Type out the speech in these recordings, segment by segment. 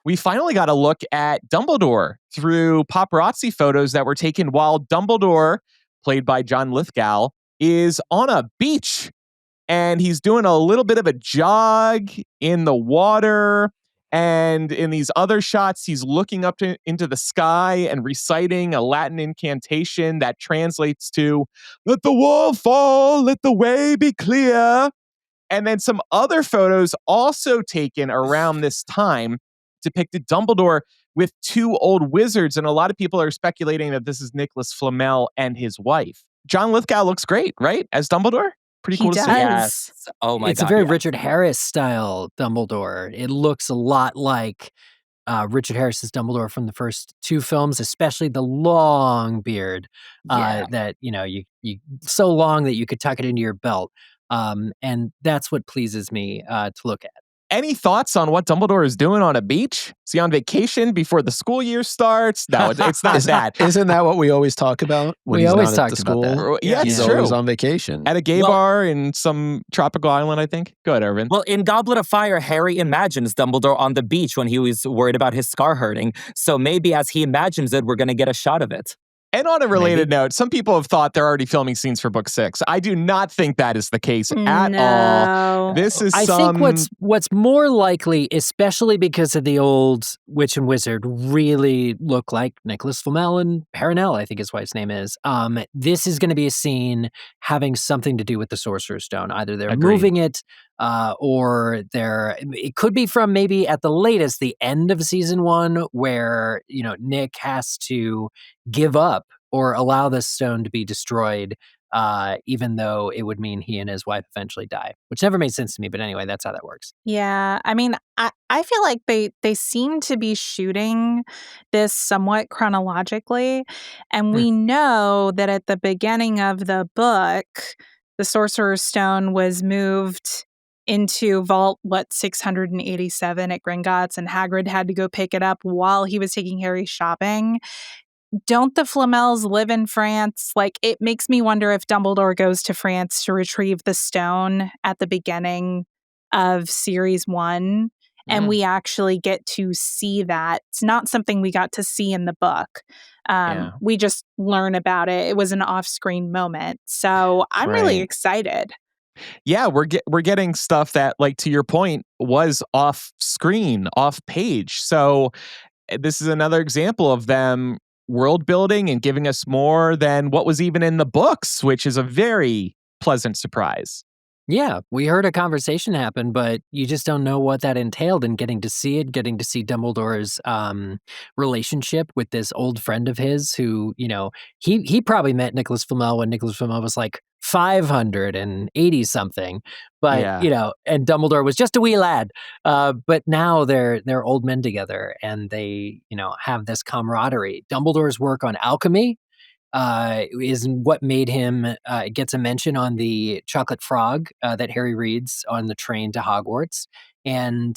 we finally got a look at Dumbledore through paparazzi photos that were taken while Dumbledore, played by John Lithgow, is on a beach. And he's doing a little bit of a jog in the water. And in these other shots, he's looking up into the sky and reciting a Latin incantation that translates to, "Let the wall fall, let the way be clear." And then some other photos also taken around this time depicted Dumbledore with two old wizards. And a lot of people are speculating that this is Nicolas Flamel and his wife. John Lithgow looks great, right? As Dumbledore? Pretty cool to see. Yes. Oh my God. It's a very Richard Harris style Dumbledore. It looks a lot like Richard Harris's Dumbledore from the first two films, especially the long beard that, you so long that you could tuck it into your belt. And that's what pleases me to look at. Any thoughts on what Dumbledore is doing on a beach? Is he on vacation before the school year starts? No, it's not that. Isn't that what we always talk about when We he's always not at talked the about school? that. Yeah, He's it's true. always on vacation. At a gay bar in some tropical island, I think. Go ahead, Irvin. Well, in Goblet of Fire, Harry imagines Dumbledore on the beach when he was worried about his scar hurting. So maybe as he imagines it, we're going to get a shot of it. And on a related note, some people have thought they're already filming scenes for book 6. I do not think that is the case at all. This is I think what's more likely, especially because of the old witch and wizard, really look like Nicolas Flamel and Perenelle, I think his wife's name is. This is going to be a scene having something to do with the Sorcerer's Stone. Either they're moving it, or it could be from maybe at the latest the end of season 1, where Nick has to give up or allow the stone to be destroyed, even though it would mean he and his wife eventually die, which never made sense to me. But anyway, that's how that works. Yeah, I mean, I feel like they seem to be shooting this somewhat chronologically, and we know that at the beginning of the book, the Sorcerer's Stone was moved into Vault 687 at Gringotts, and Hagrid had to go pick it up while he was taking Harry shopping. Don't the Flamels live in France? Like, it makes me wonder if Dumbledore goes to France to retrieve the stone at the beginning of series 1, and we actually get to see that. It's not something we got to see in the book. We just learn about it. It was an off-screen moment. So I'm really excited. Yeah, we're getting stuff that, like, to your point, was off screen, off page. So this is another example of them world building and giving us more than what was even in the books, which is a very pleasant surprise. Yeah, we heard a conversation happen, but you just don't know what that entailed, and getting to see Dumbledore's relationship with this old friend of his who, he probably met Nicolas Flamel when Nicolas Flamel was like 580 something, but and Dumbledore was just a wee lad. But now they're old men together, and they have this camaraderie. Dumbledore's work on alchemy is what made him gets a mention on the Chocolate Frog that Harry reads on the train to Hogwarts. And,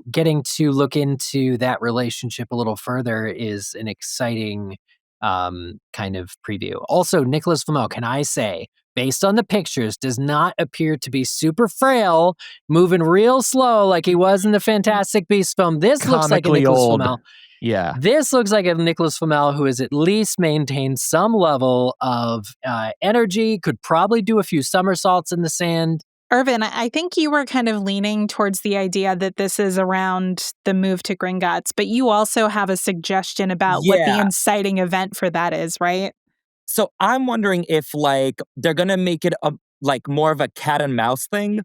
getting to look into that relationship a little further is an exciting kind of preview. Also, Nicolas Flamel, can I say, based on the pictures, does not appear to be super frail, moving real slow like he was in the Fantastic Beasts film. This looks like a Nicolas Flamel. Yeah. This looks like a Nicolas Flamel who has at least maintained some level of energy, could probably do a few somersaults in the sand. Irvin, I think you were kind of leaning towards the idea that this is around the move to Gringotts, but you also have a suggestion about what the inciting event for that is, right? So I'm wondering if, like, they're going to make it more of a cat and mouse thing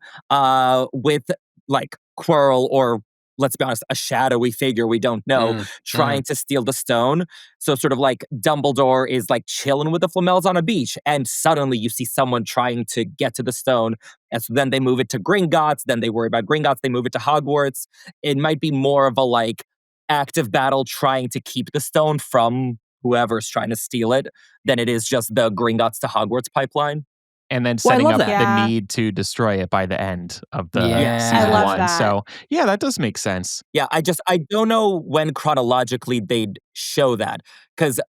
with, like, Quirrell or, let's be honest, a shadowy figure we don't know trying to steal the stone. So sort of like Dumbledore is like chilling with the Flamels on a beach, and suddenly you see someone trying to get to the stone. And so then they move it to Gringotts, then they worry about Gringotts, they move it to Hogwarts. It might be more of a like active battle trying to keep the stone from whoever's trying to steal it than it is just the Gringotts to Hogwarts pipeline. And then setting up the need to destroy it by the end of the season 1. That. So, yeah, that does make sense. Yeah, I don't know when chronologically they'd show that. Because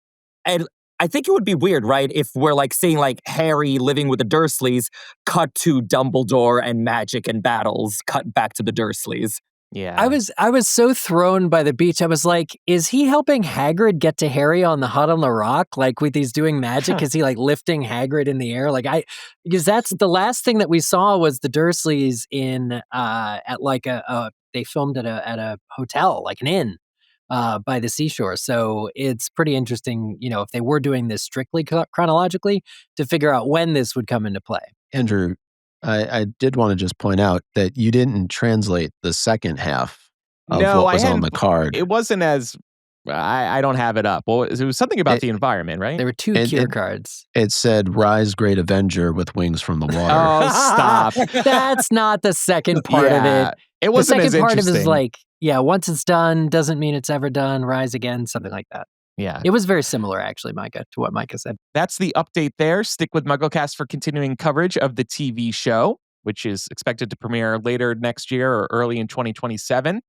I think it would be weird, right? If we're like seeing like Harry living with the Dursleys, cut to Dumbledore and magic and battles, cut back to the Dursleys. Yeah. I was so thrown by the beach. I was like, is he helping Hagrid get to Harry on the hut on the rock? Like with he's doing magic? Is he like lifting Hagrid in the air? Because that's the last thing that we saw was the Dursleys at like they filmed at a hotel, like an inn. By the seashore. So it's pretty interesting, if they were doing this strictly chronologically, to figure out when this would come into play. Andrew, I did want to just point out that you didn't translate the second half of what was on the card. It wasn't as... I don't have it up. Well, it was something about the environment, right? There were two cue cards. It said, "Rise, great Avenger with wings from the water." Oh, stop. That's not the second part of it. It wasn't the second as part of it interesting. is like, once it's done, doesn't mean it's ever done. Rise again, something like that. Yeah. It was very similar, actually, Micah, to what Micah said. That's the update there. Stick with MuggleCast for continuing coverage of the TV show, which is expected to premiere later next year or early in 2027.